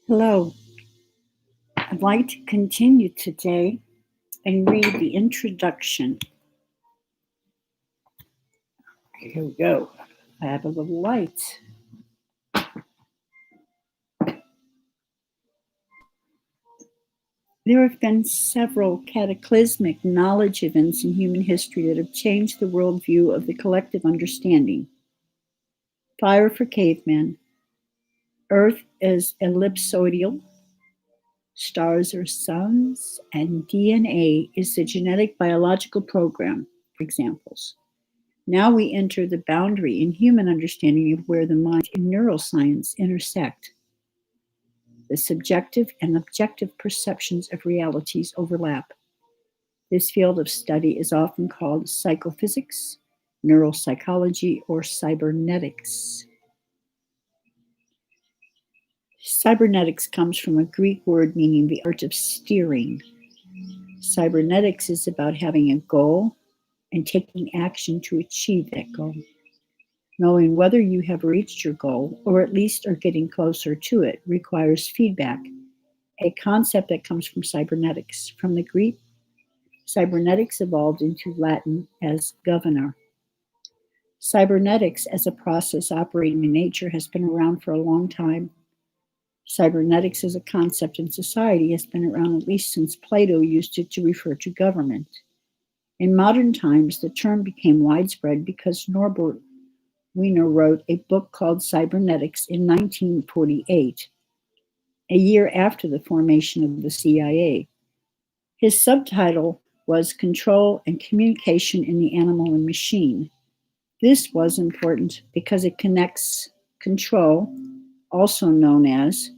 Hello. I'd like to continue today and read the introduction. Here we go. I have a little light. There have been several cataclysmic knowledge events in human history that have changed the worldview of the collective understanding. Fire for cavemen. Earth is ellipsoidal. Stars are suns, and DNA is the genetic biological program, for examples. Now we enter the boundary in human understanding of where the mind and neuroscience intersect. The subjective and objective perceptions of realities overlap. This field of study is often called psychophysics, neuropsychology, or cybernetics. Cybernetics comes from a Greek word meaning the art of steering. Cybernetics is about having a goal and taking action to achieve that goal. Knowing whether you have reached your goal, or at least are getting closer to it, requires feedback, a concept that comes from cybernetics. From the Greek, cybernetics evolved into Latin as governor. Cybernetics as a process operating in nature has been around for a long time. Cybernetics as a concept in society has been around at least since Plato used it to refer to government. In modern times, the term became widespread because Norbert Wiener wrote a book called Cybernetics in 1948, a year after the formation of the CIA. His subtitle was Control and Communication in the Animal and Machine. This was important because it connects control, also known as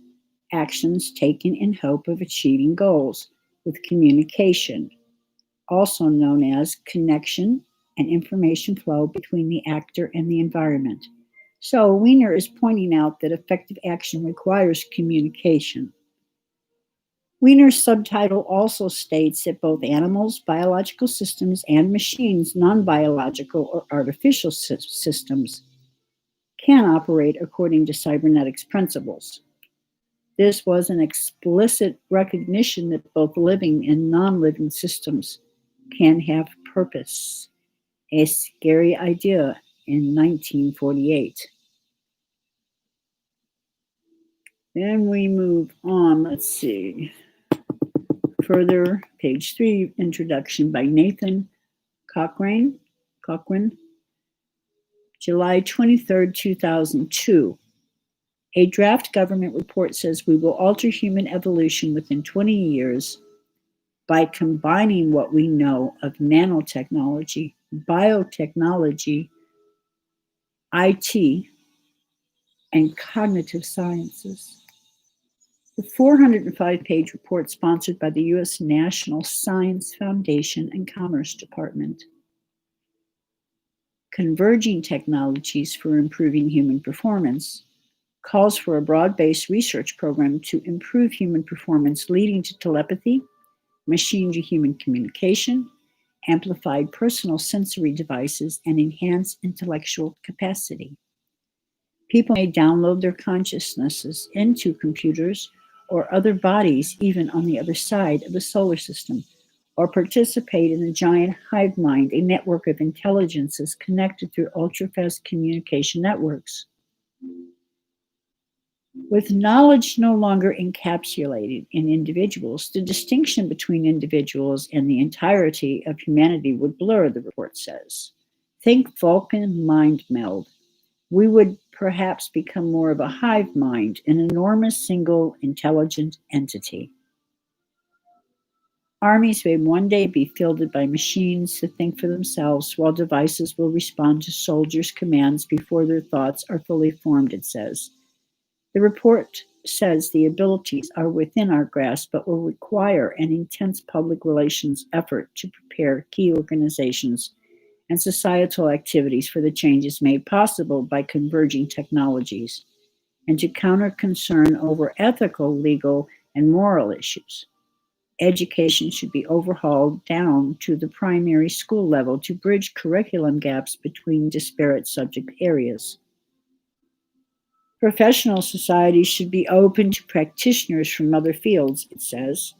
actions taken in hope of achieving goals, with communication, also known as connection and information flow between the actor and the environment. So Wiener is pointing out that effective action requires communication. Wiener's subtitle also states that both animals, biological systems, and machines, non-biological or artificial systems, can operate according to cybernetics principles. This was an explicit recognition that both living and non-living systems can have purpose. A scary idea in 1948. Then we move on. Let's see. Further, page 3, introduction by Nathan Cochrane, July 23rd, 2002. A draft government report says we will alter human evolution within 20 years by combining what we know of nanotechnology, biotechnology, IT, and cognitive sciences. The 405-page report sponsored by the U.S. National Science Foundation and Commerce Department. Converging Technologies for Improving Human Performance calls for a broad-based research program to improve human performance, leading to telepathy, machine-to-human communication, amplified personal sensory devices, and enhanced intellectual capacity. People may download their consciousnesses into computers or other bodies, even on the other side of the solar system, or participate in the giant hive mind, a network of intelligences connected through ultra-fast communication networks. With knowledge no longer encapsulated in individuals, the distinction between individuals and the entirety of humanity would blur, the report says. Think Vulcan mind meld. We would perhaps become more of a hive mind, an enormous single intelligent entity. Armies may one day be fielded by machines to think for themselves, while devices will respond to soldiers' commands before their thoughts are fully formed, it says. The report says the abilities are within our grasp, but will require an intense public relations effort to prepare key organizations and societal activities for the changes made possible by converging technologies, and to counter concern over ethical, legal, and moral issues. Education should be overhauled down to the primary school level to bridge curriculum gaps between disparate subject areas. Professional societies should be open to practitioners from other fields, it says.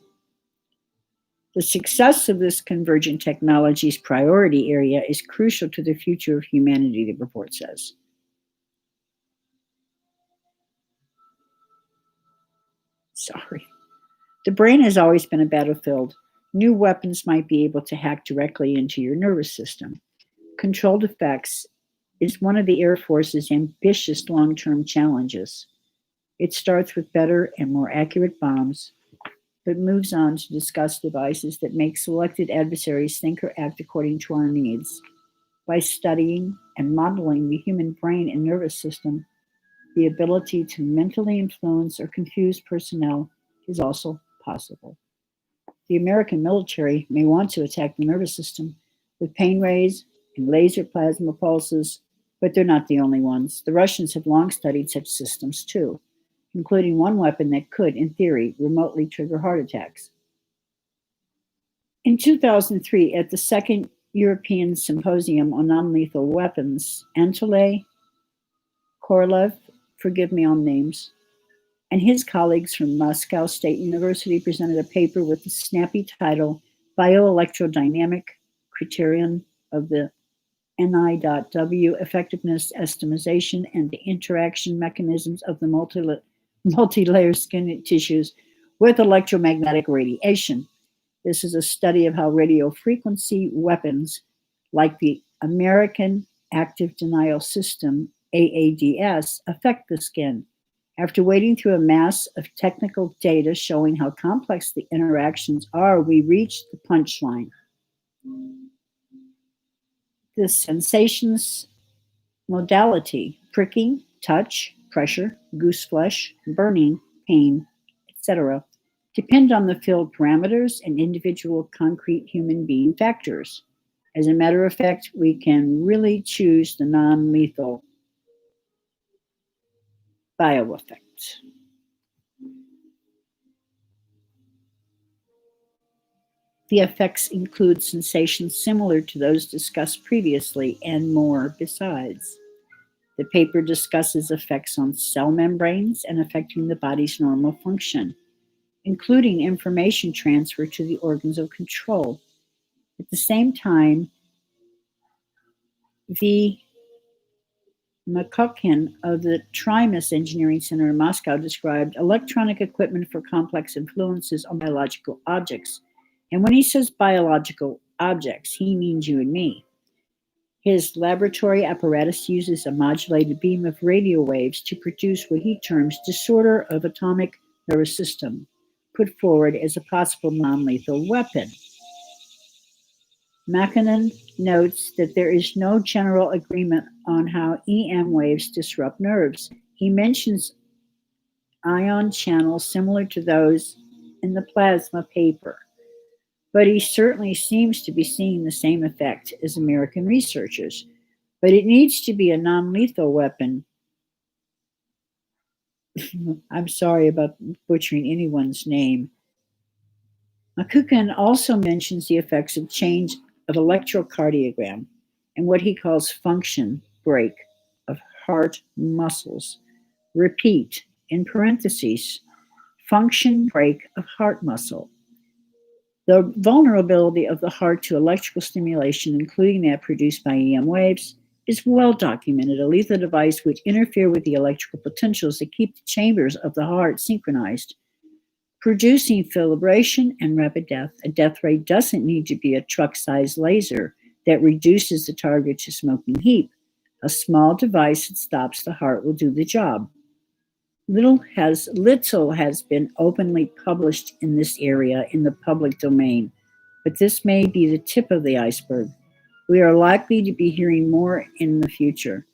The success of this convergent technologies priority area is crucial to the future of humanity, the report says. Sorry. The brain has always been a battlefield. New weapons might be able to hack directly into your nervous system. Controlled effects is one of the Air Force's ambitious long-term challenges. It starts with better and more accurate bombs, but moves on to discuss devices that make selected adversaries think or act according to our needs. By studying and modeling the human brain and nervous system, the ability to mentally influence or confuse personnel is also possible. The American military may want to attack the nervous system with pain rays and laser plasma pulses, but they're not the only ones. The Russians have long studied such systems too, including one weapon that could, in theory, remotely trigger heart attacks. In 2003, at the Second European Symposium on Non-Lethal Weapons, Anatoly Korolev, forgive me on names, and his colleagues from Moscow State University presented a paper with the snappy title, Bioelectrodynamic Criterion of the NI.W Effectiveness Estimation and the Interaction Mechanisms of the multi-layer skin tissues with electromagnetic radiation. This is a study of how radio frequency weapons like the American Active Denial System, AADS, affect the skin. After wading through a mass of technical data showing how complex the interactions are, we reach the punchline. The sensations modality, pricking, touch, pressure, goose flesh, burning, pain, etc., depend on the field parameters and individual concrete human being factors. As a matter of fact, we can really choose the non-lethal bioeffect. The effects include sensations similar to those discussed previously and more besides. The paper discusses effects on cell membranes and affecting the body's normal function, including information transfer to the organs of control. At the same time, V. McCucken of the Trimus Engineering Center in Moscow described electronic equipment for complex influences on biological objects. And when he says biological objects, he means you and me. His laboratory apparatus uses a modulated beam of radio waves to produce what he terms disorder of atomic nervous system, put forward as a possible non-lethal weapon. McKinnon notes that there is no general agreement on how EM waves disrupt nerves. He mentions ion channels similar to those in the plasma paper, but he certainly seems to be seeing the same effect as American researchers. But it needs to be a non-lethal weapon. I'm sorry about butchering anyone's name. McCucken also mentions the effects of change of electrocardiogram and what he calls function break of heart muscles. Repeat, in parentheses, function break of heart muscle. The vulnerability of the heart to electrical stimulation, including that produced by EM waves, is well documented. A lethal device would interfere with the electrical potentials that keep the chambers of the heart synchronized, producing fibrillation and rapid death. A death ray doesn't need to be a truck-sized laser that reduces the target to smoking heap. A small device that stops the heart will do the job. Little has been openly published in this area in the public domain, but this may be the tip of the iceberg. We are likely to be hearing more in the future,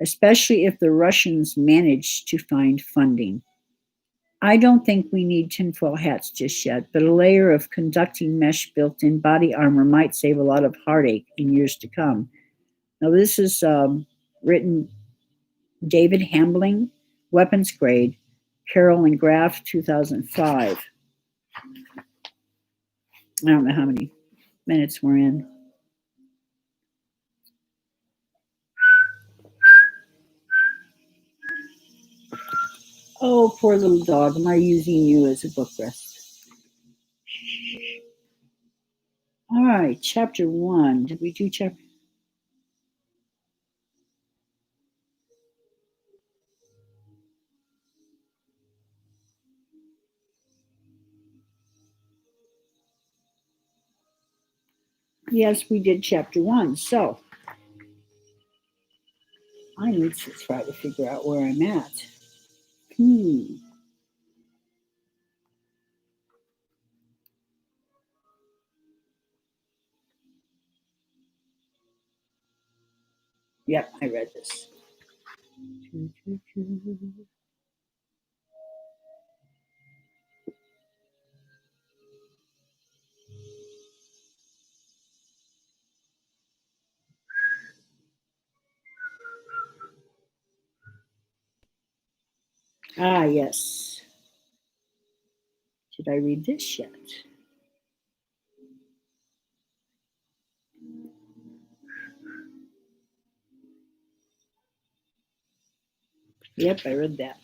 especially if the Russians manage to find funding. I don't think we need tinfoil hats just yet, but a layer of conducting mesh built-in body armor might save a lot of heartache in years to come. Now, this is written David Hambling, Weapons Grade, Carroll and Graf, 2005. I don't know how many minutes we're in. Oh, poor little dog. Am I using you as a book rest? All right, chapter 1. Did we do chapter? Yes, we did chapter 1. So I need to try to figure out where I'm at. Yep, I read this. Ah, yes. Did I read this yet? Yep, I read that.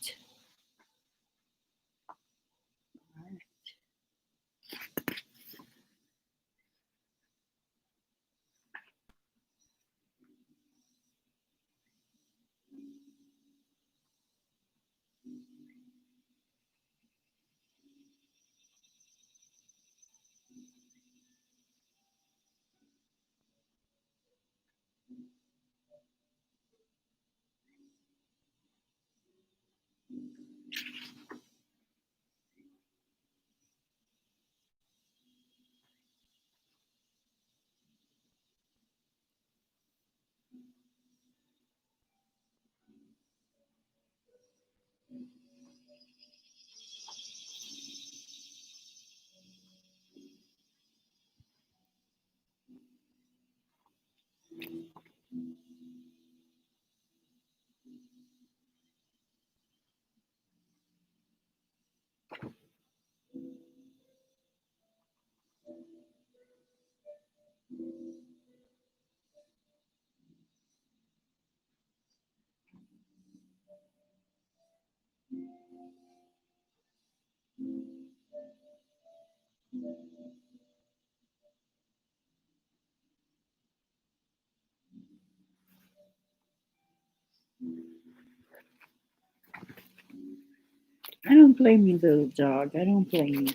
I don't blame you, little dog. I don't blame you.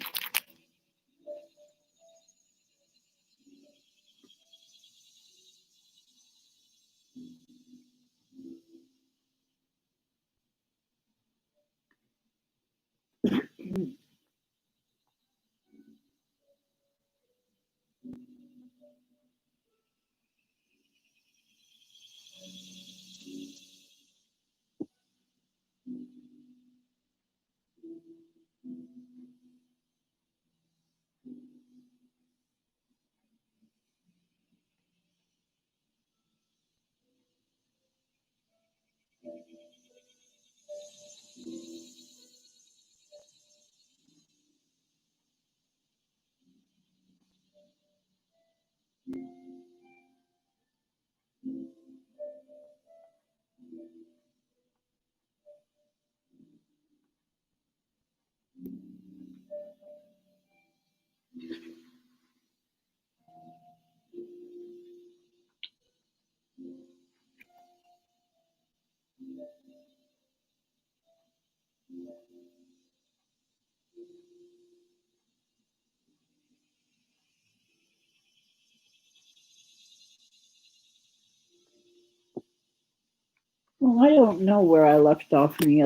Well, I don't know where I left off in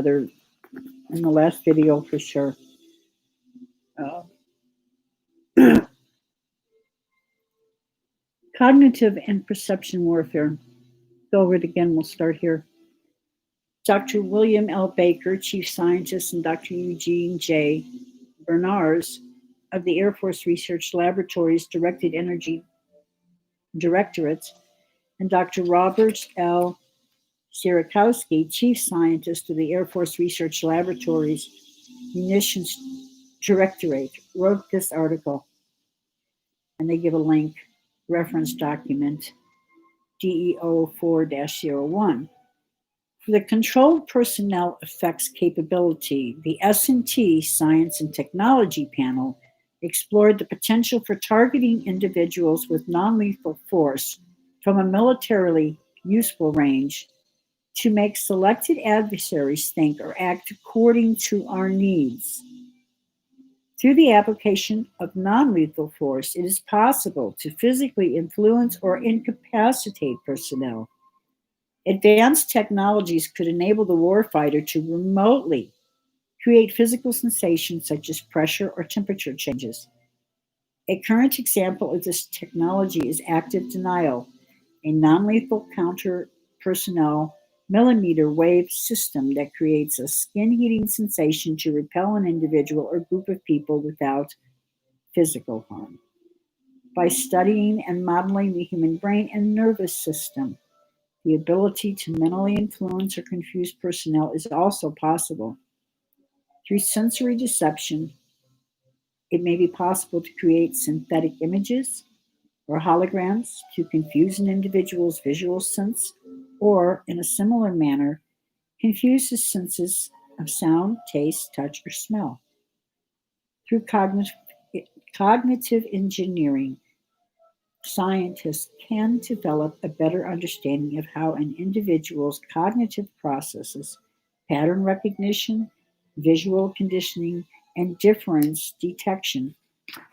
the last video for sure. Uh, Cognitive and perception warfare. Go over it again. We'll start here. Dr. William L. Baker, Chief Scientist, and Dr. Eugene J. Bernars of the Air Force Research Laboratories Directed Energy Directorate, and Dr. Robert L. Sierakowski, Chief Scientist of the Air Force Research Laboratories Munitions Directorate, wrote this article. And they give a link, reference document DEO 4-01. For the Controlled Personnel Effects Capability, the S&T Science and Technology Panel explored the potential for targeting individuals with non-lethal force from a militarily useful range to make selected adversaries think or act according to our needs. Through the application of non-lethal force, it is possible to physically influence or incapacitate personnel. Advanced technologies could enable the warfighter to remotely create physical sensations such as pressure or temperature changes. A current example of this technology is active denial, a non-lethal counter-personnel millimeter wave system that creates a skin-heating sensation to repel an individual or group of people without physical harm. By studying and modeling the human brain and nervous system, the ability to mentally influence or confuse personnel is also possible. Through sensory deception, it may be possible to create synthetic images or holograms to confuse an individual's visual sense, or, in a similar manner, confuse his senses of sound, taste, touch, or smell. Through cognitive engineering, scientists can develop a better understanding of how an individual's cognitive processes, pattern recognition, visual conditioning, and difference detection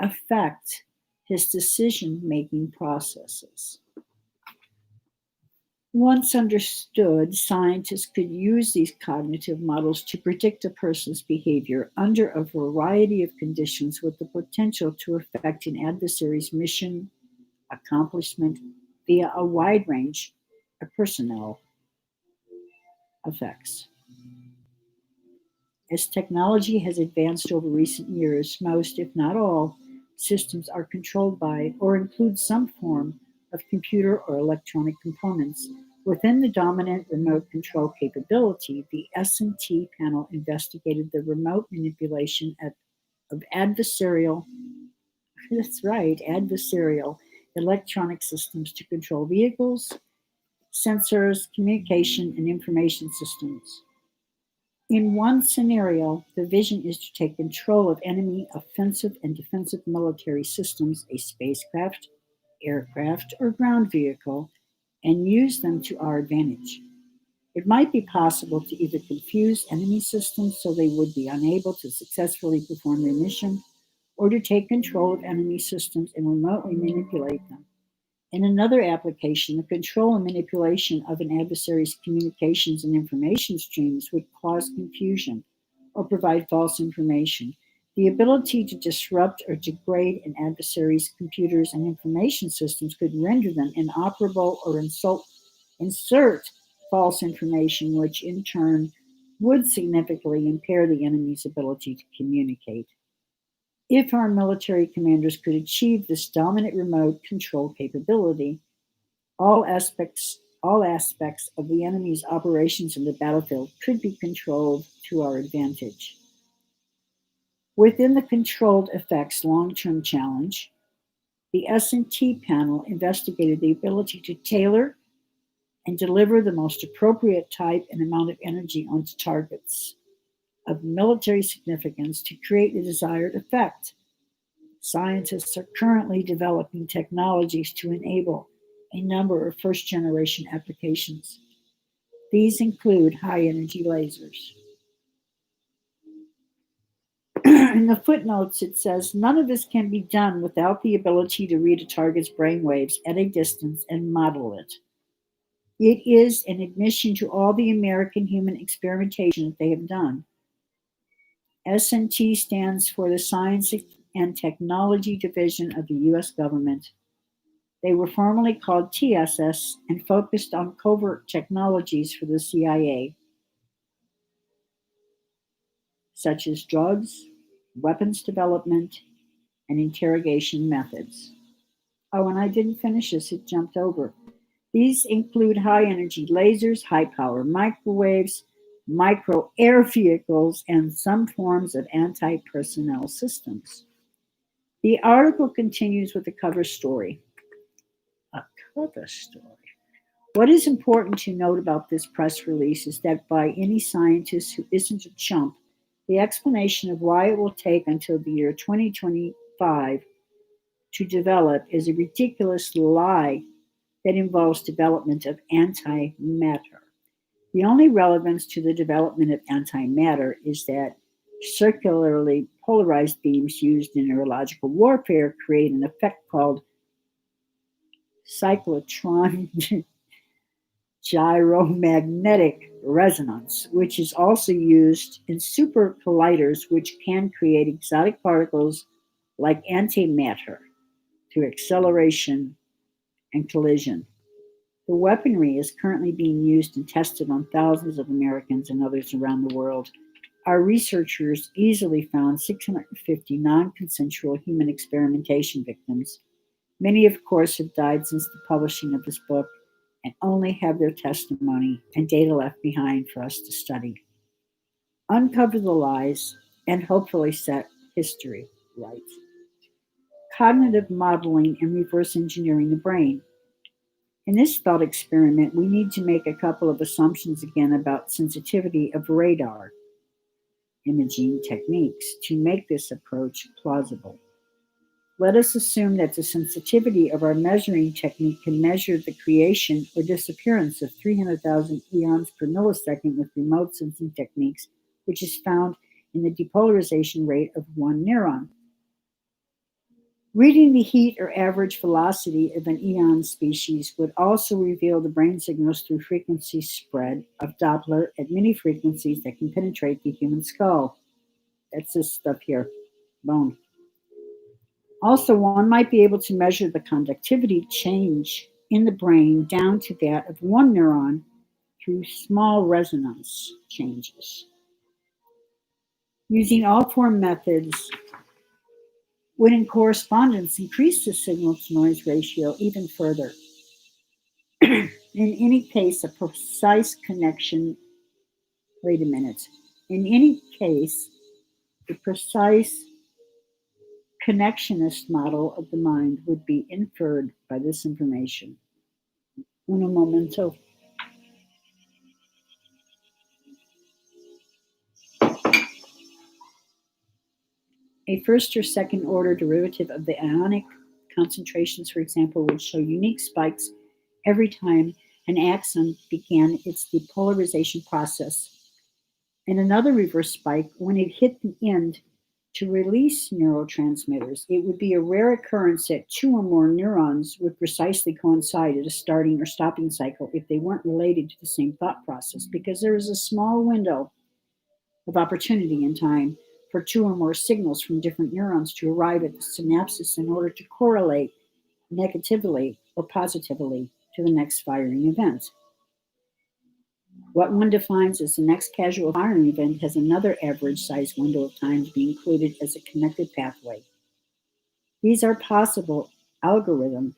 affect his decision-making processes. Once understood, scientists could use these cognitive models to predict a person's behavior under a variety of conditions with the potential to affect an adversary's mission accomplishment via a wide range of personnel effects. As technology has advanced over recent years, most, if not all, systems are controlled by or include some form of computer or electronic components. Within the dominant remote control capability, the S&T panel investigated the remote manipulation of adversarial electronic systems to control vehicles, sensors, communication, and information systems. In one scenario, the vision is to take control of enemy offensive and defensive military systems, a spacecraft, aircraft, or ground vehicle, and use them to our advantage. It might be possible to either confuse enemy systems so they would be unable to successfully perform their mission, or to take control of enemy systems and remotely manipulate them. In another application, the control and manipulation of an adversary's communications and information streams would cause confusion or provide false information. The ability to disrupt or degrade an adversary's computers and information systems could render them inoperable or insert false information, which in turn would significantly impair the enemy's ability to communicate. If our military commanders could achieve this dominant remote control capability, all aspects of the enemy's operations in the battlefield could be controlled to our advantage. Within the controlled effects long-term challenge, the S&T panel investigated the ability to tailor and deliver the most appropriate type and amount of energy onto targets of military significance to create the desired effect. Scientists are currently developing technologies to enable a number of first-generation applications. These include high-energy lasers. In the footnotes, it says, none of this can be done without the ability to read a target's brainwaves at a distance and model it. It is an admission to all the American human experimentation that they have done. S&T stands for the Science and Technology Division of the U.S. government. They were formerly called TSS and focused on covert technologies for the CIA, such as drugs, weapons development, and interrogation methods. Oh, and I didn't finish this, it jumped over. These include high-energy lasers, high-power microwaves, micro-air vehicles, and some forms of anti-personnel systems. The article continues with a cover story. A cover story. What is important to note about this press release is that by any scientist who isn't a chump, the explanation of why it will take until the year 2025 to develop is a ridiculous lie that involves development of antimatter. The only relevance to the development of antimatter is that circularly polarized beams used in neurological warfare create an effect called cyclotron gyromagnetic resonance, which is also used in super colliders, which can create exotic particles like antimatter through acceleration and collision. The weaponry is currently being used and tested on thousands of Americans and others around the world. Our researchers easily found 650 non consensual human experimentation victims. Many, of course, have died since the publishing of this book and only have their testimony and data left behind for us to study. Uncover the lies and hopefully set history right. Cognitive modeling and reverse engineering the brain. In this thought experiment, we need to make a couple of assumptions again about sensitivity of radar imaging techniques to make this approach plausible. Let us assume that the sensitivity of our measuring technique can measure the creation or disappearance of 300,000 eons per millisecond with remote sensing techniques, which is found in the depolarization rate of one neuron. Reading the heat or average velocity of an eon species would also reveal the brain signals through frequency spread of Doppler at many frequencies that can penetrate the human skull. That's this stuff here, bone. Also, one might be able to measure the conductivity change in the brain down to that of one neuron through small resonance changes. Using all four methods would in correspondence increase the signal to noise ratio even further. In any case, a precise connection, wait a minute. In any case, the precise connectionist model of the mind would be inferred by this information. Uno momento. A first or second order derivative of the ionic concentrations, for example, would show unique spikes every time an axon began its depolarization process, and another reverse spike when it hit the end to release neurotransmitters. It would be a rare occurrence that two or more neurons would precisely coincide at a starting or stopping cycle if they weren't related to the same thought process, because there is a small window of opportunity in time for two or more signals from different neurons to arrive at the synapses in order to correlate negatively or positively to the next firing event. What one defines as the next casual firing event has another average size window of time to be included as a connected pathway. These are possible algorithms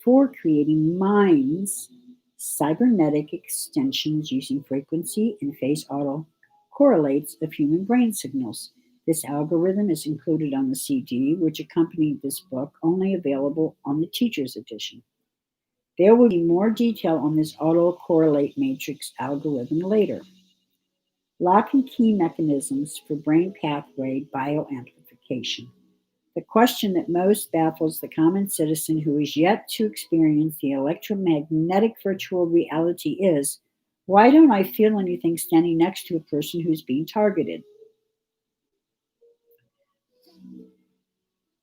for creating minds, cybernetic extensions using frequency and phase auto correlates of human brain signals. This algorithm is included on the CD, which accompanied this book, only available on the teacher's edition. There will be more detail on this autocorrelate matrix algorithm later. Lock and key mechanisms for brain pathway bioamplification. The question that most baffles the common citizen who is yet to experience the electromagnetic virtual reality is, why don't I feel anything standing next to a person who's being targeted?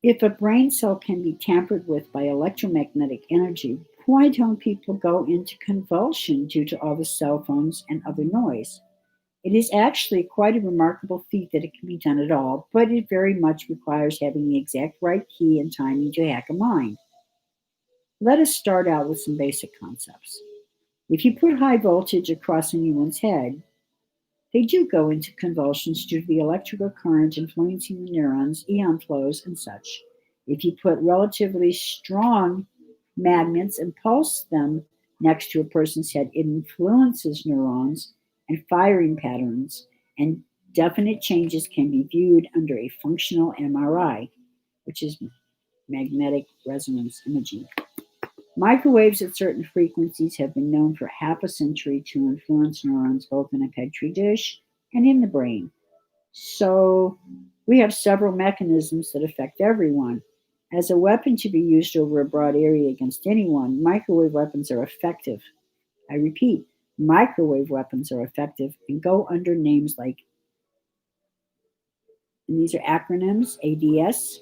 If a brain cell can be tampered with by electromagnetic energy, why don't people go into convulsion due to all the cell phones and other noise? It is actually quite a remarkable feat that it can be done at all, but it very much requires having the exact right key and timing to hack a mind. Let us start out with some basic concepts. If you put high voltage across anyone's head, they do go into convulsions due to the electrical current influencing the neurons, eon flows, and such. If you put relatively strong magnets and pulse them next to a person's head, it influences neurons and firing patterns, and definite changes can be viewed under a functional MRI. which is magnetic resonance imaging. Microwaves at certain frequencies have been known for half a century to influence neurons both in a petri dish and in the brain. So we have several mechanisms that affect everyone. As a weapon to be used over a broad area against anyone, microwave weapons are effective. I repeat, microwave weapons are effective and go under names like, and these are acronyms, ADS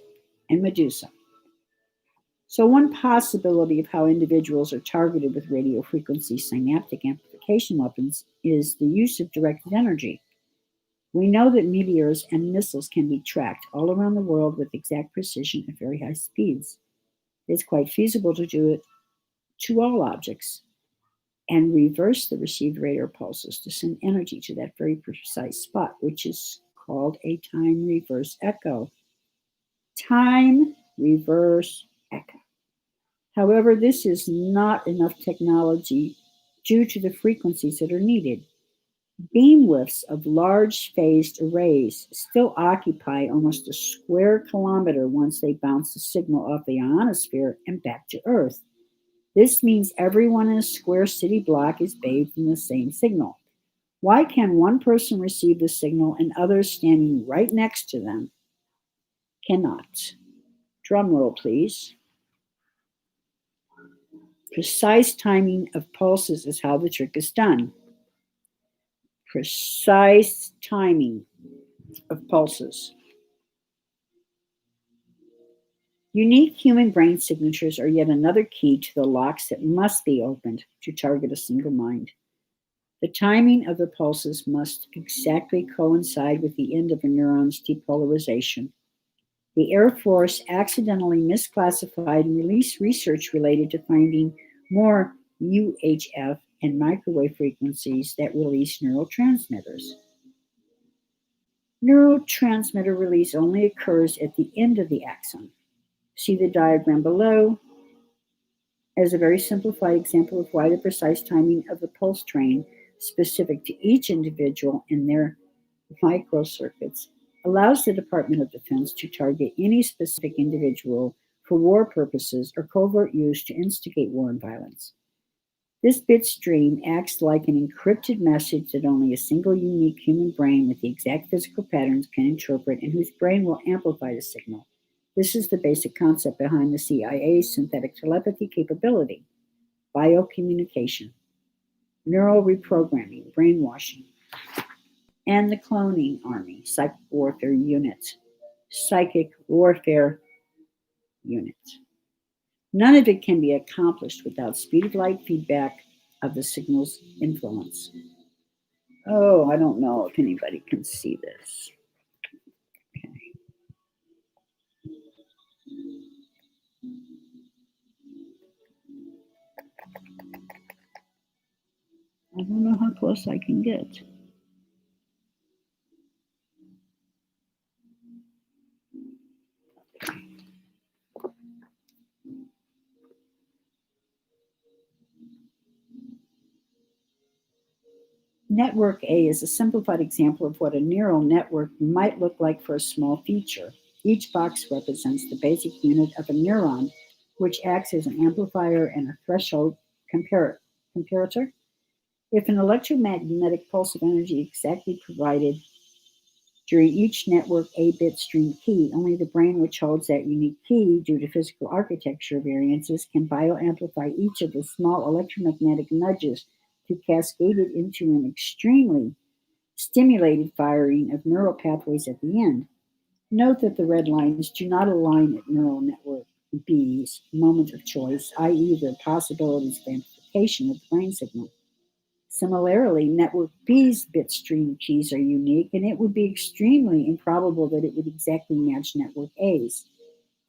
and Medusa. So, one possibility of how individuals are targeted with radio frequency synaptic amplification weapons is the use of directed energy. We know that meteors and missiles can be tracked all around the world with exact precision at very high speeds. It's quite feasible to do it to all objects and reverse the received radar pulses to send energy to that very precise spot, which is called a time reverse echo. Time reverse echo. However, this is not enough technology due to the frequencies that are needed. Beam widths of large phased arrays still occupy almost a square kilometer once they bounce the signal off the ionosphere and back to Earth. This means everyone in a square city block is bathed in the same signal. Why can one person receive the signal and others standing right next to them cannot? Drum roll, please. Precise timing of pulses is how the trick is done. Precise timing of pulses. Unique human brain signatures are yet another key to the locks that must be opened to target a single mind. The timing of the pulses must exactly coincide with the end of a neuron's depolarization. The Air Force accidentally misclassified and released research related to finding more UHF and microwave frequencies that release neurotransmitters. Neurotransmitter release only occurs at the end of the axon. See the diagram below as a very simplified example of why the precise timing of the pulse train, specific to each individual in their microcircuits, allows the Department of Defense to target any specific individual for war purposes or covert use to instigate war and violence. This bit stream acts like an encrypted message that only a single unique human brain with the exact physical patterns can interpret and whose brain will amplify the signal. This is the basic concept behind the CIA's synthetic telepathy capability, biocommunication, neural reprogramming, brainwashing, and the cloning army, psychic warfare unit. None of it can be accomplished without speed of light feedback of the signal's influence. Oh, I don't know if anybody can see this. Okay. I don't know how close I can get. Network A is a simplified example of what a neural network might look like for a small feature. Each box represents the basic unit of a neuron, which acts as an amplifier and a threshold comparator. If an electromagnetic pulse of energy exactly provided during each network A bit stream key, only the brain which holds that unique key, due to physical architecture variances, can bioamplify each of the small electromagnetic nudges to cascade it into an extremely stimulated firing of neural pathways at the end. Note that the red lines do not align at neural network B's moment of choice, i.e., the possibilities of amplification of the brain signal. Similarly, network B's bit stream keys are unique, and it would be extremely improbable that it would exactly match network A's.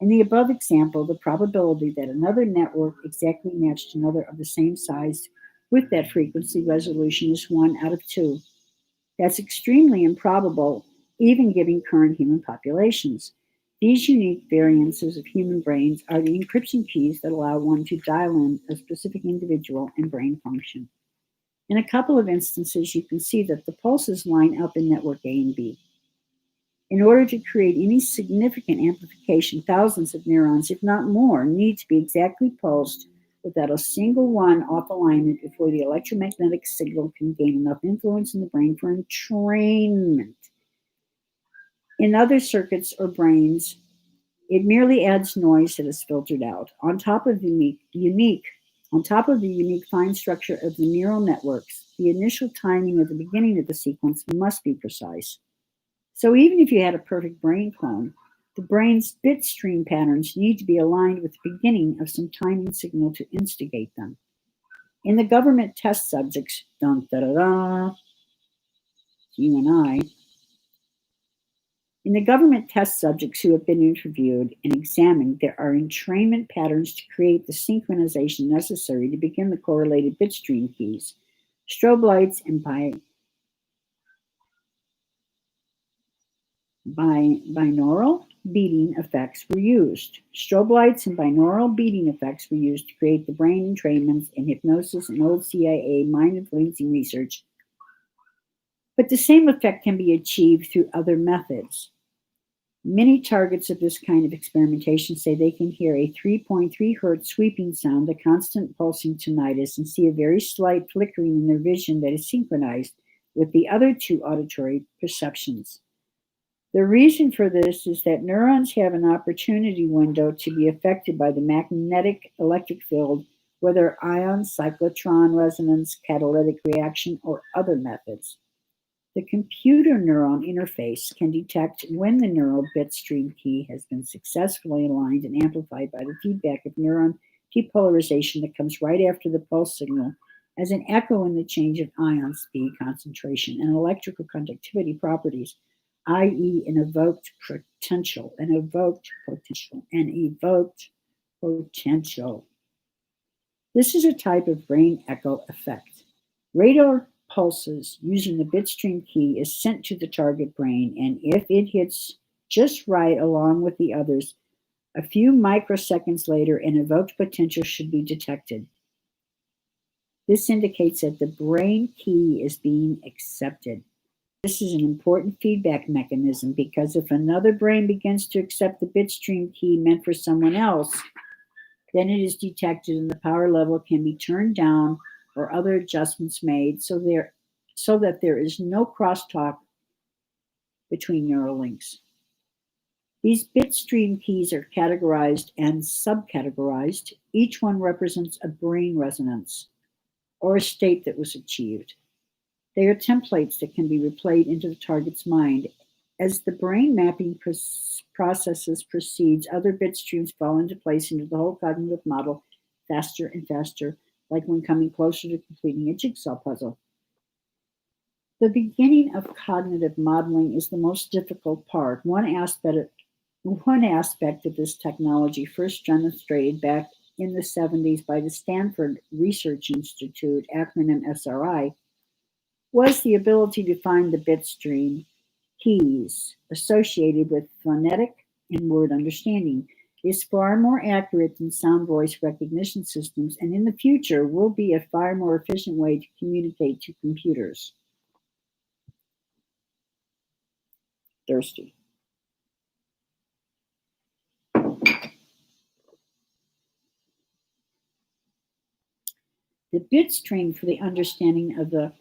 In the above example, the probability that another network exactly matched another of the same size with that frequency resolution is 1 out of 2. That's extremely improbable, even given current human populations. These unique variances of human brains are the encryption keys that allow one to dial in a specific individual and brain function. In a couple of instances, you can see that the pulses line up in network A and B. In order to create any significant amplification, thousands of neurons, if not more, need to be exactly pulsed without a single one off alignment before the electromagnetic signal can gain enough influence in the brain for entrainment. In other circuits or brains, it merely adds noise that is filtered out. On top of the unique fine structure of the neural networks, the initial timing of the beginning of the sequence must be precise. So even if you had a perfect brain clone, the brain's bit stream patterns need to be aligned with the beginning of some timing signal to instigate them. In the government test subjects, you and I, in the government test subjects who have been interviewed and examined, there are entrainment patterns to create the synchronization necessary to begin the correlated bit stream keys. Strobe lights and binaural beating effects were used. Strobe lights and binaural beating effects were used to create the brain entrainments in hypnosis and old CIA mind-influencing research. But the same effect can be achieved through other methods. Many targets of this kind of experimentation say they can hear a 3.3 hertz sweeping sound, a constant pulsing tinnitus, and see a very slight flickering in their vision that is synchronized with the other two auditory perceptions. The reason for this is that neurons have an opportunity window to be affected by the magnetic electric field, whether ion, cyclotron, resonance, catalytic reaction, or other methods. The computer neuron interface can detect when the neural bit stream key has been successfully aligned and amplified by the feedback of neuron depolarization that comes right after the pulse signal as an echo in the change of ion speed, concentration, and electrical conductivity properties, i.e. an evoked potential. This is a type of brain echo effect. Radar pulses using the bitstream key is sent to the target brain, and if it hits just right along with the others, a few microseconds later, an evoked potential should be detected. This indicates that the brain key is being accepted. This is an important feedback mechanism because if another brain begins to accept the bitstream key meant for someone else, then it is detected and the power level can be turned down or other adjustments made so that there is no crosstalk between neural links. These bitstream keys are categorized and subcategorized. Each one represents a brain resonance or a state that was achieved. They are templates that can be replayed into the target's mind. As the brain mapping processes proceeds, other bit streams fall into place into the whole cognitive model faster and faster, like when coming closer to completing a jigsaw puzzle. The beginning of cognitive modeling is the most difficult part. One aspect of this technology, first demonstrated back in the 70s by the Stanford Research Institute, acronym SRI, was the ability to find the bitstream keys associated with phonetic and word understanding. Is far more accurate than sound voice recognition systems, and in the future will be a far more efficient way to communicate to computers. Thirsty. The bit stream for the understanding of the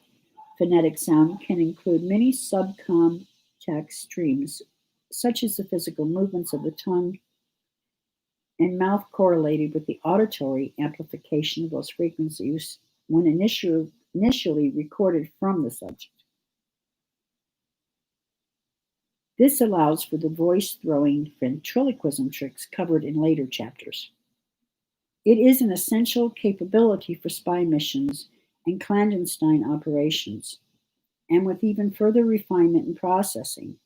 phonetic sound can include many subcontext streams, such as the physical movements of the tongue and mouth correlated with the auditory amplification of those frequencies when initially recorded from the subject. This allows for the voice-throwing ventriloquism tricks covered in later chapters. It is an essential capability for spy missions and clandestine operations, and with even further refinement and processing,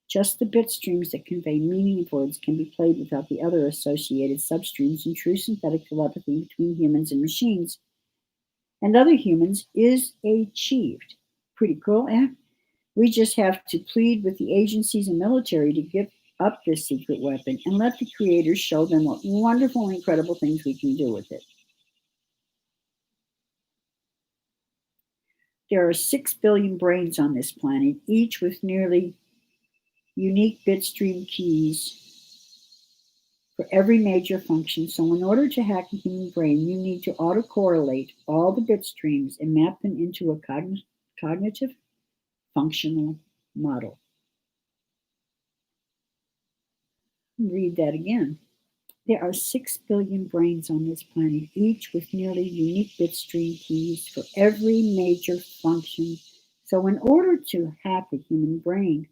just the bit streams that convey meaning of words can be played without the other associated substreams, and true synthetic telepathy between humans and machines and other humans is achieved. Pretty cool, eh? We just have to plead with the agencies and military to give up this secret weapon and let the creators show them what wonderful and incredible things we can do with it. There are 6 billion brains on this planet, each with nearly unique bitstream keys for every major function. So in order to hack a human brain, you need to autocorrelate all the bit streams and map them into a cognitive functional model. Read that again. There are 6 billion brains on this planet, each with nearly unique bitstream keys for every major function. So in order to hack a human brain,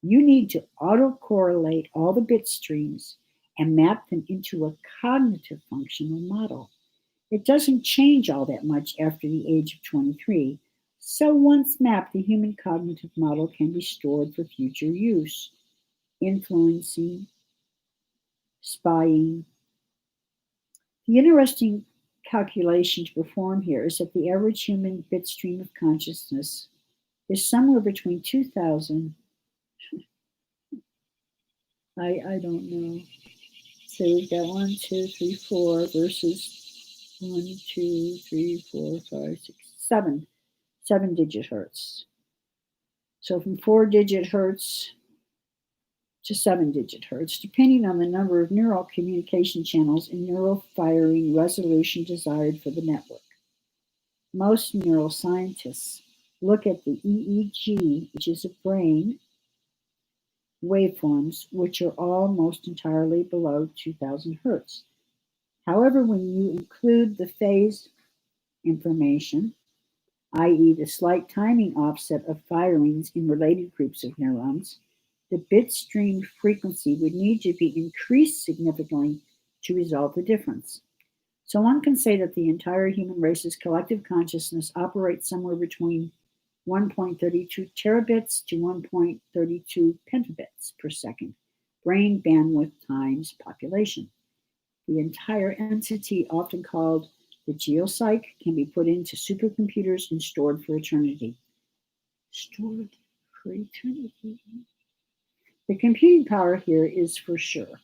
you need to autocorrelate all the bit streams and map them into a cognitive functional model. It doesn't change all that much after the age of 23. So once mapped, the human cognitive model can be stored for future use, influencing, spying. The interesting calculation to perform here is that the average human bit stream of consciousness is somewhere between 2,000. I don't know. So we've got 1, 2, 3, 4 versus 1, 2, 3, 4, 5, 6, 7. 7-digit hertz. So from 4-digit hertz to 7-digit hertz, depending on the number of neural communication channels and neural firing resolution desired for the network. Most neuroscientists look at the EEG, which is a brain, waveforms, which are almost entirely below 2000 hertz. However, when you include the phase information, i.e. the slight timing offset of firings in related groups of neurons, the bit stream frequency would need to be increased significantly to resolve the difference. So one can say that the entire human race's collective consciousness operates somewhere between 1.32 terabits to 1.32 pentabits per second, brain bandwidth times population. The entire entity, often called the geopsych, can be put into supercomputers and stored for eternity. Stored for eternity. The computing power here is for sure.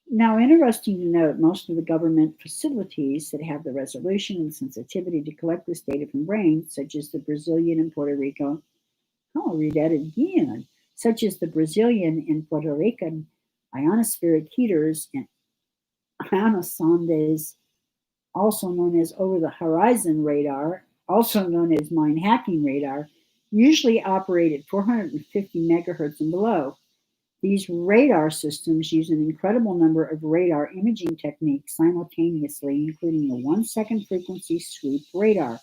Now, interesting to note, most of the government facilities that have the resolution and sensitivity to collect this data from brains, such as the Brazilian and Puerto Rico, I'll read that again, such as the Brazilian and Puerto Rican ionospheric heaters and ionosondes, also known as over-the-horizon radar, also known as mine hacking radar, usually operate at 450 megahertz and below. These radar systems use an incredible number of radar imaging techniques simultaneously, including a 1-second frequency sweep radar,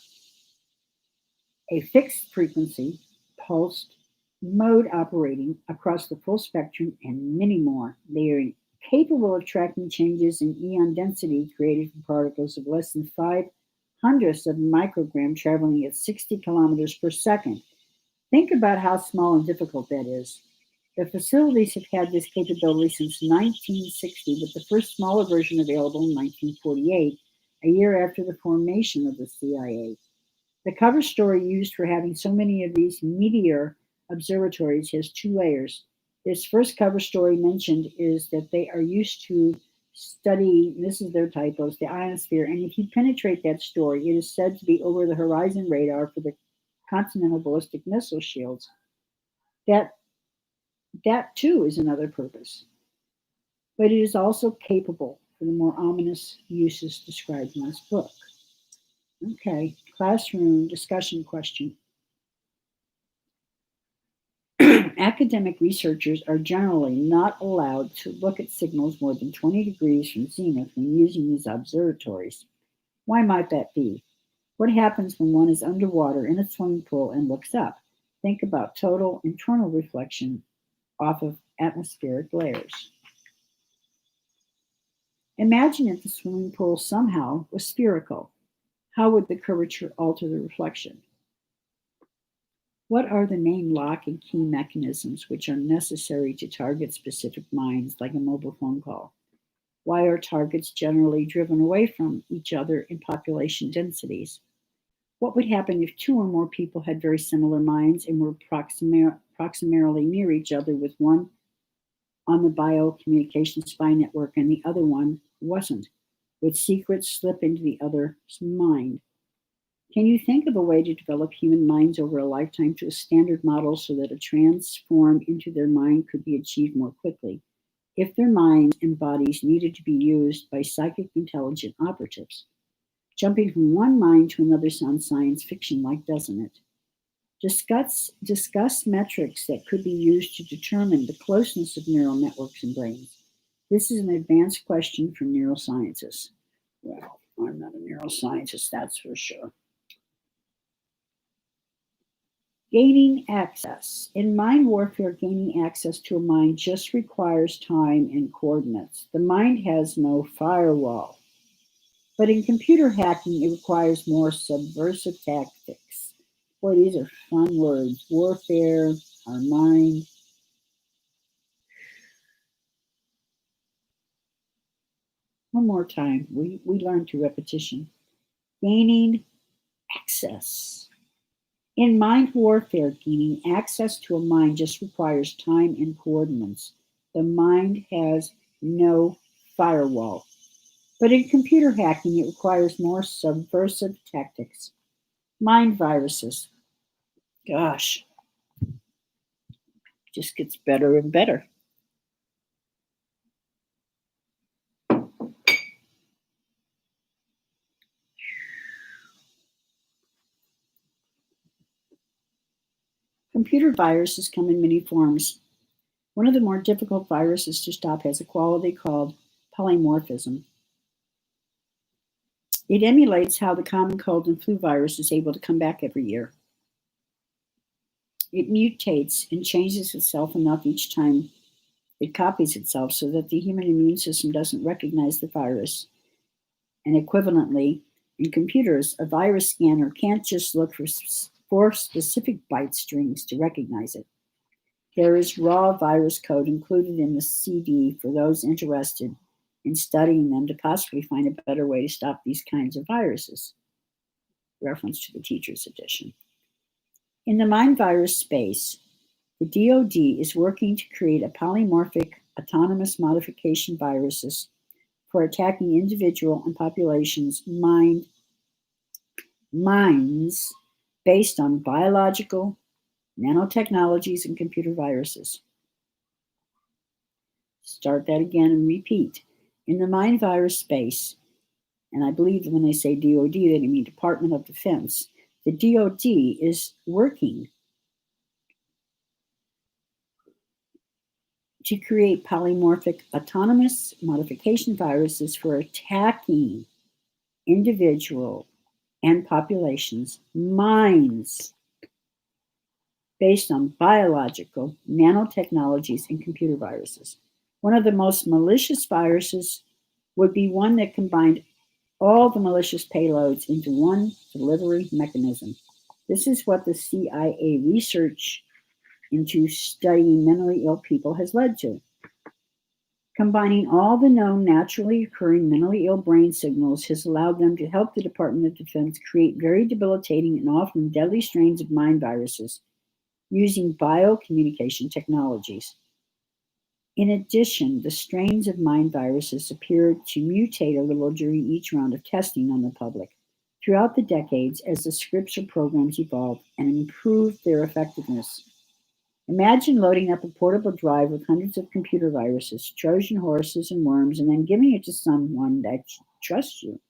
a fixed frequency, pulsed mode operating across the full spectrum, and many more. They are capable of tracking changes in ion density created from particles of less than 0.05 of a microgram traveling at 60 kilometers per second. Think about how small and difficult that is. The facilities have had this capability since 1960, with the first smaller version available in 1948, a year after the formation of the CIA. The cover story used for having so many of these meteor observatories has 2 layers. This first cover story mentioned is that they are used to study, this is their typos, the ionosphere, and if you penetrate that story, it is said to be over the horizon radar for the continental ballistic missile shields. That too is another purpose, but it is also capable for the more ominous uses described in this book. Okay, classroom discussion question. Academic researchers are generally not allowed to look at signals more than 20 degrees from zenith when using these observatories. Why might that be? What happens when one is underwater in a swimming pool and looks up? Think about total internal reflection off of atmospheric layers. Imagine if the swimming pool somehow was spherical. How would the curvature alter the reflection? What are the main lock and key mechanisms which are necessary to target specific minds, like a mobile phone call? Why are targets generally driven away from each other in population densities? What would happen if 2 or more people had very similar minds and were proximarily near each other, with one on the biocommunication spy network and the other one wasn't? Would secrets slip into the other's mind? Can you think of a way to develop human minds over a lifetime to a standard model so that a transform into their mind could be achieved more quickly? If their minds and bodies needed to be used by psychic intelligent operatives. Jumping from one mind to another sounds science fiction like, doesn't it? Discuss metrics that could be used to determine the closeness of neural networks in brains. This is an advanced question for neuroscientists. Well, I'm not a neuroscientist, that's for sure. Gaining access. In mind warfare, gaining access to a mind just requires time and coordinates. The mind has no firewall. But in computer hacking, it requires more subversive tactics. Boy, these are fun words. Warfare, our mind. One more time. We learn through repetition. Gaining access. In mind warfare, gaining access to a mind just requires time and coordinates. The mind has no firewall. But in computer hacking, it requires more subversive tactics. Mind viruses. Gosh, just gets better and better. Computer viruses come in many forms. One of the more difficult viruses to stop has a quality called polymorphism. It emulates how the common cold and flu virus is able to come back every year. It mutates and changes itself enough each time it copies itself so that the human immune system doesn't recognize the virus. And equivalently, in computers, a virus scanner can't just look for specific byte strings to recognize it. There is raw virus code included in the CD for those interested in studying them to possibly find a better way to stop these kinds of viruses. Reference to the teacher's edition. In the mind virus space, the DoD is working to create a polymorphic autonomous modification viruses for attacking individual and populations' minds based on biological, nanotechnologies, and computer viruses. Start that again and repeat. In the mind virus space, and I believe that when they say DoD, they mean Department of Defense, the DoD is working to create polymorphic autonomous modification viruses for attacking individual and populations' minds based on biological, nanotechnologies, and computer viruses. One of the most malicious viruses would be one that combined all the malicious payloads into one delivery mechanism. This is what the CIA research into studying mentally ill people has led to. Combining all the known naturally occurring mentally ill brain signals has allowed them to help the Department of Defense create very debilitating and often deadly strains of mind viruses using biocommunication technologies. In addition, the strains of mind viruses appeared to mutate a little during each round of testing on the public throughout the decades as the scripts or programs evolved and improved their effectiveness. Imagine loading up a portable drive with hundreds of computer viruses, Trojan horses, and worms, and then giving it to someone that trusts you.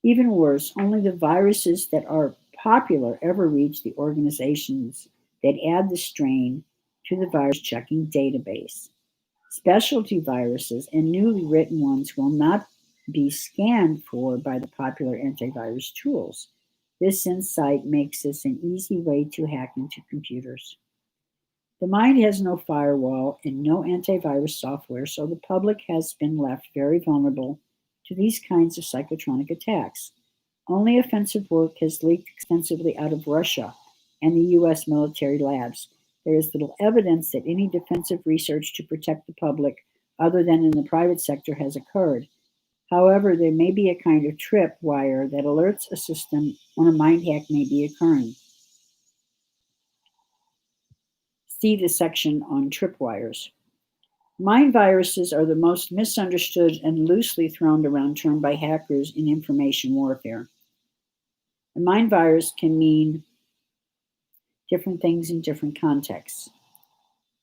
Even worse, only the viruses that are popular ever reach the organizations that add the strain to the virus checking database. Specialty viruses and newly written ones will not be scanned for by the popular antivirus tools. This insight makes this an easy way to hack into computers. The mind has no firewall and no antivirus software, so the public has been left very vulnerable to these kinds of psychotronic attacks. Only offensive work has leaked extensively out of Russia and the US military labs. There is little evidence that any defensive research to protect the public, other than in the private sector, has occurred. However, there may be a kind of tripwire that alerts a system when a mind hack may be occurring. See the section on tripwires. Mind viruses are the most misunderstood and loosely thrown around term by hackers in information warfare. A mind virus can mean different things in different contexts.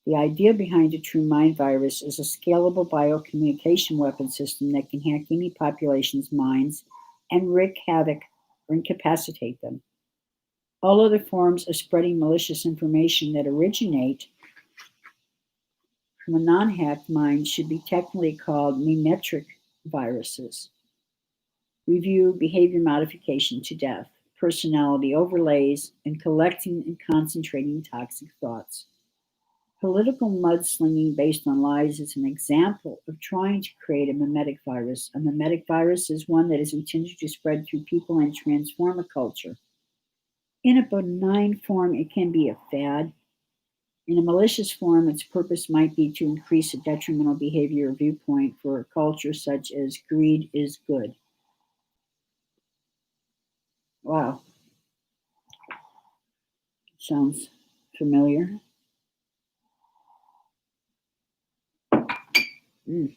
The idea behind a true mind virus is a scalable biocommunication weapon system that can hack any population's minds and wreak havoc or incapacitate them. All other forms of spreading malicious information that originate from a non-hacked mind should be technically called mimetic viruses. We view behavior modification to death, personality overlays, and collecting and concentrating toxic thoughts. Political mudslinging based on lies is an example of trying to create a mimetic virus. A mimetic virus is one that is intended to spread through people and transform a culture. In a benign form, it can be a fad. In a malicious form, its purpose might be to increase a detrimental behavior or viewpoint for a culture such as greed is good. Wow, sounds familiar. Mm.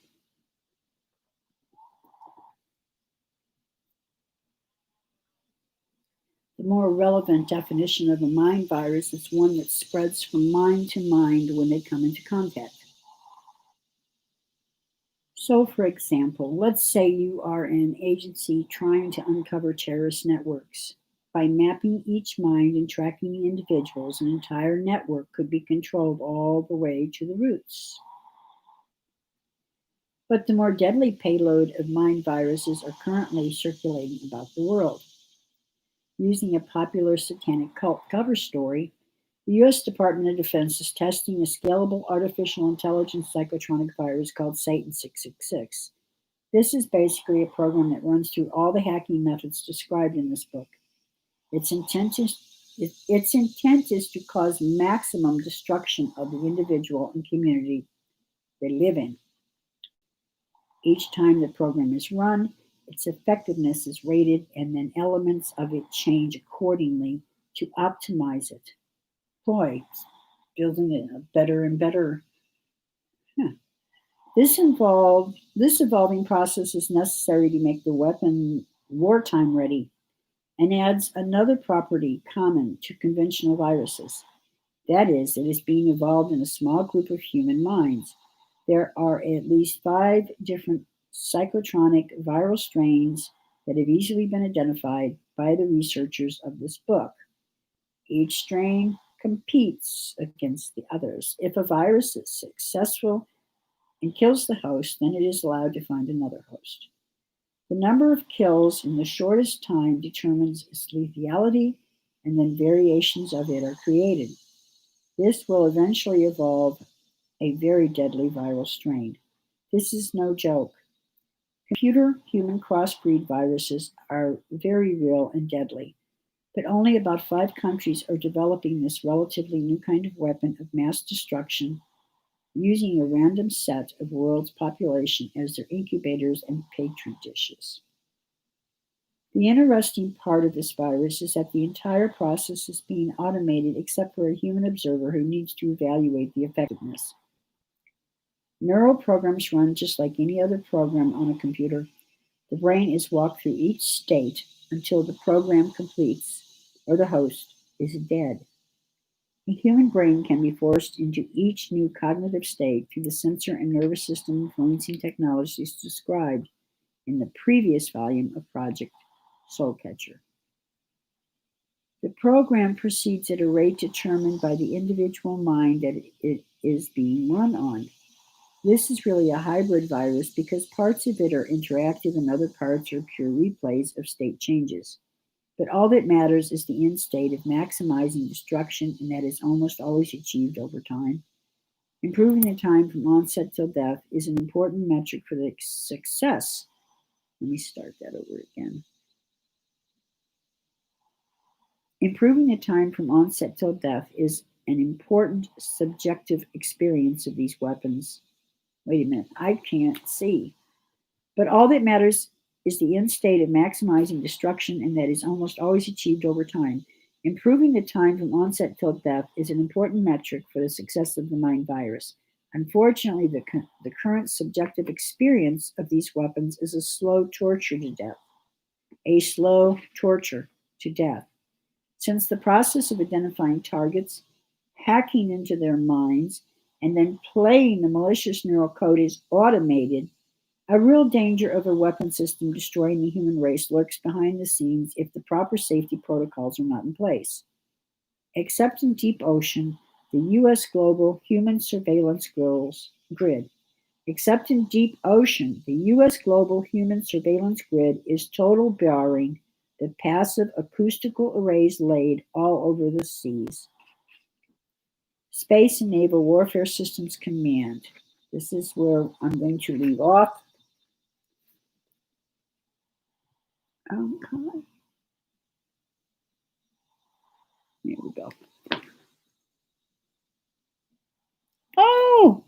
The more relevant definition of a mind virus is one that spreads from mind to mind when they come into contact. So, for example, let's say you are an agency trying to uncover terrorist networks. By mapping each mind and tracking the individuals, an entire network could be controlled all the way to the roots. But the more deadly payload of mind viruses are currently circulating about the world. Using a popular satanic cult cover story, the U.S. Department of Defense is testing a scalable artificial intelligence psychotronic virus called Satan 666. This is basically a program that runs through all the hacking methods described in this book. Its intent is to cause maximum destruction of the individual and community they live in. Each time the program is run, its effectiveness is rated, and then elements of it change accordingly to optimize it. Boy, it's building it better and better. Huh. This evolving process is necessary to make the weapon wartime ready and adds another property common to conventional viruses. That is, it is being evolved in a small group of human minds. There are at least 5 different psychotronic viral strains that have easily been identified by the researchers of this book. Each strain competes against the others. If a virus is successful and kills the host, then it is allowed to find another host. The number of kills in the shortest time determines its lethality, and then variations of it are created. This will eventually evolve a very deadly viral strain. This is no joke. Computer human crossbreed viruses are very real and deadly, but only about 5 countries are developing this relatively new kind of weapon of mass destruction using a random set of the world's population as their incubators and petri dishes. The interesting part of this virus is that the entire process is being automated except for a human observer who needs to evaluate the effectiveness. Neural programs run just like any other program on a computer. The brain is walked through each state until the program completes or the host is dead. The human brain can be forced into each new cognitive state through the sensor and nervous system influencing technologies described in the previous volume of Project Soulcatcher. The program proceeds at a rate determined by the individual mind that it is being run on. This is really a hybrid virus because parts of it are interactive and other parts are pure replays of state changes. But all that matters is the end state of maximizing destruction, and that is almost always achieved over time. Improving the time from onset till death is an important metric for the success. Let me start that over again. Improving the time from onset till death is an important subjective experience of these weapons. Wait a minute, I can't see. But all that matters is the end state of maximizing destruction, and that is almost always achieved over time. Improving the time from onset till death is an important metric for the success of the mind virus. Unfortunately, the current subjective experience of these weapons is a slow torture to death. A slow torture to death. Since the process of identifying targets, hacking into their minds, and then playing the malicious neural code is automated, a real danger of a weapon system destroying the human race lurks behind the scenes if the proper safety protocols are not in place. Except in deep ocean, the U.S. global human surveillance grid. Except in deep ocean, the U.S. global human surveillance grid is total barring the passive acoustical arrays laid all over the seas. Space and Naval Warfare Systems Command. This is where I'm going to leave off. Okay. Here we go. Oh,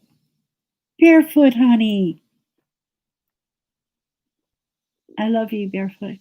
Barefoot, honey. I love you, Barefoot.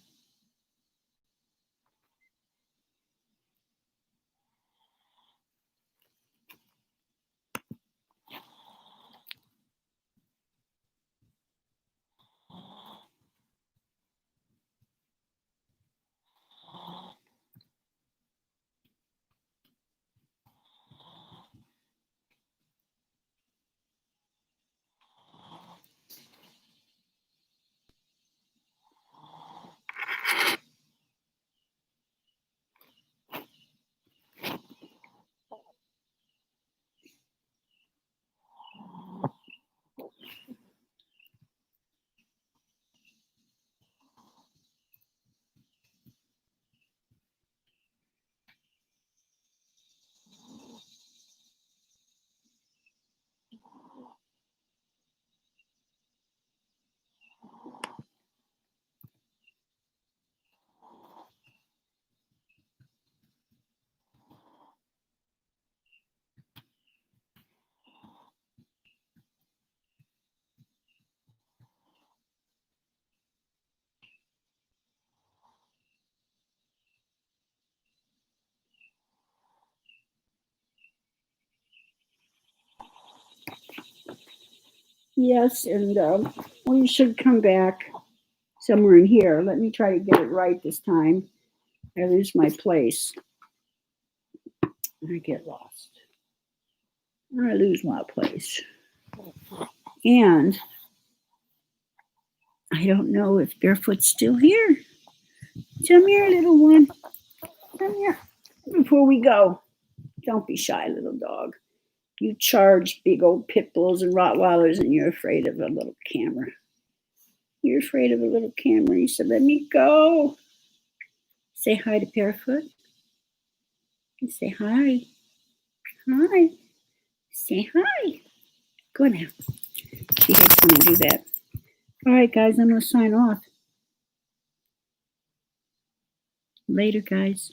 Yes, and we should come back somewhere in here. Let me try to get it right this time. I lose my place. I get lost. I lose my place. And I don't know if Barefoot's still here. Come here, little one. Come here. Before we go, don't be shy, little dog. You charge big old pit bulls and Rottweilers, and you're afraid of a little camera. You're afraid of a little camera. You said, let me go. Say hi to Barefoot. You say hi. Hi. Say hi. Go now. She hates when I do that. All right, guys, I'm going to sign off. Later, guys.